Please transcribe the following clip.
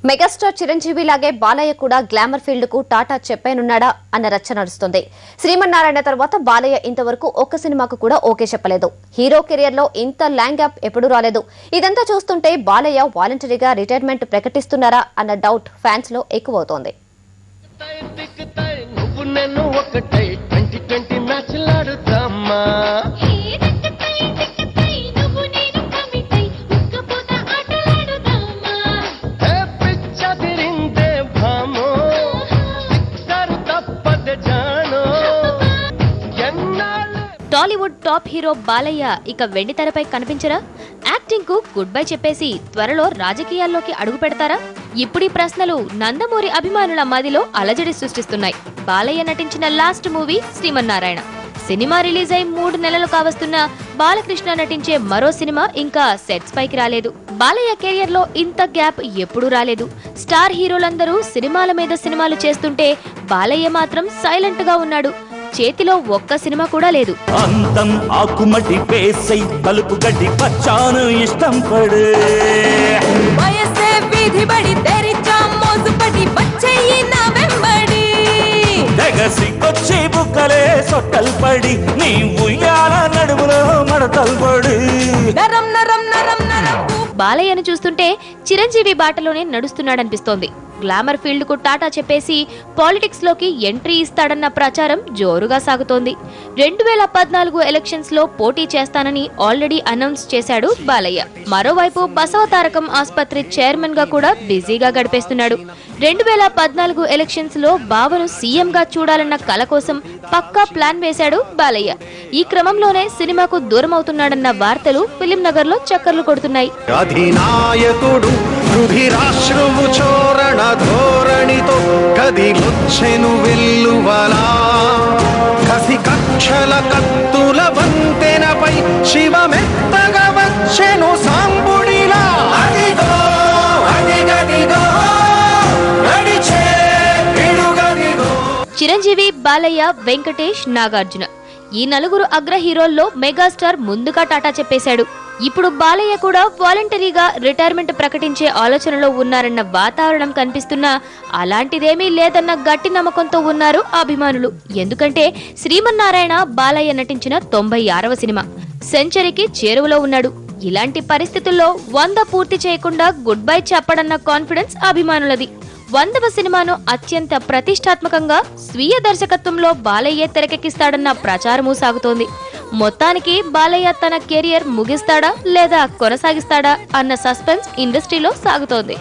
Megastar Chiranjeevi లాగే బాలయ్య కూడా glamour field కు టాటా చెప్పేనున్నాడా అన్న రచ్చ నడుస్తుంది. శ్రీమన్నారాయణ తర్వాత బాలయ్య ఇంతవరకు ఒక్క సినిమాకు కూడా ఓకే చెప్పలేదు. హీరో కెరియర్ లో ఇంత లాంగ్ గ్యాప్ ఎప్పుడూ రాలేదు. ఇదంతా చూస్తుంటే బాలయ్య వాలంటరీగా రిటైర్మెంట్ ప్రకటిస్తున్నారా అన్న డౌట్ ఫ్యాన్స్ లో ఎక్కువవుతోంది. టాలీవుడ్ టాప్ హీరో బాలయ్య ఇక వెండితెరపై కనిపించరా? యాక్టింగ్ కు గుడ్ బై చెప్పేసి త్వరలో రాజకీయాల్లోకి అడుగు పెడతారా? ఇప్పుడు ఈ ప్రశ్నలు నందమూరి అభిమానుల మదిలో అలజడి సృష్టిస్తున్నాయి. బాలయ్య నటించిన last movie Srimannarayana. Cinema release అయి 3 నెలలు కావస్తున్న బాలకృష్ణ నటించే మరో సినిమా ఇంకా సెట్స్ పైకి రాలేదు. బాలయ్య కెరియర్ లో ఇంత గ్యాప్ ఎప్పుడూ రాలేదు. స్టార్ హీరోలందరూ సినిమాల మీద సినిమాలు చేస్తుంటే బాలయ్య మాత్రం సైలెంట్ గా ఉన్నాడు. చేతిలో ఒక్క సినిమా కూడా లేదు. అంతం ఆకుమటి పేసై తలుపు గడ్డి పచ్చాను ఇష్టం పడే వయసే వీధి బడి తెరిచా మోసుపడి వచ్చేయి నా వెంబడి దగసి కొచ్చి బుక్కలే సొట్టల్ పడి నీ ఉయ్యాల నడుములో మడతల్ పడి నరం నరం నరం నరం. బాలయ్యను చూస్తుంటే చిరంజీవి బాటలోనే నడుస్తున్నాడనిపిస్తోంది. గ్లామర్ ఫీల్డ్ కు టాటా చెప్పేసి పాలిటిక్స్ లోకి ఎంట్రీ ఇస్తాడన్న ప్రచారం జోరుగా సాగుతోంది. 2014 ఎలక్షన్స్ లో పోటీ చేస్తానని ఆల్రెడీ అనౌన్స్ చేశాడు బాలయ్య. మరోవైపు బసవతారకం ఆస్పత్రి చైర్మన్ గా కూడా బిజీగా గడిపేస్తున్నాడు. 2014 ఎలక్షన్స్ లో బావను సీఎం గా చూడాలన్న కల కోసం పక్కా ప్లాన్ వేశాడు బాలయ్య. ఈ క్రమంలోనే సినిమాకు దూరం అవుతున్నాడన్న వార్తలు ఫిలిం నగర్ లో చక్కర్లు కొడుతున్నాయి. ధోరణితో కదిలొచ్చెను వెల్లువలా కసి కక్షల కత్తుల వంతెనపై శివమెత్తగా వచ్చెను సాంబుడిలా అదిగో అదిగదిగో నడిచే పిడుగదిగో. చిరంజీవి, బాలయ్య, వెంకటేష్, నాగార్జున ఈ నలుగురు అగ్ర హీరోల్లో మెగాస్టార్ ముందుగా టాటా చెప్పేశాడు. ఇప్పుడు బాలయ్య కూడా వాలంటరీగా రిటైర్మెంట్ ప్రకటించే ఆలోచనలో ఉన్నారన్న వాతావరణం కనిపిస్తున్నా అలాంటిదేమీ లేదన్న గట్టి నమ్మకంతో ఉన్నారు అభిమానులు. ఎందుకంటే శ్రీమన్నారాయణ బాలయ్య నటించిన 96వ సినిమా. సెంచరీకి చేరువలో ఉన్నాడు. ఇలాంటి పరిస్థితుల్లో 100 పూర్తి చేయకుండా గుడ్ బై చెప్పడన్న కాన్ఫిడెన్స్ అభిమానులది. 100వ సినిమాను అత్యంత ప్రతిష్టాత్మకంగా స్వీయ దర్శకత్వంలో బాలయ్య తెరకెక్కిస్తాడన్న ప్రచారమూ సాగుతోంది. మొత్తానికి బాలయ్య తన కెరియర్ ముగిస్తాడా లేదా కొనసాగిస్తాడా అన్న సస్పెన్స్ ఇండస్ట్రీలో సాగుతోంది.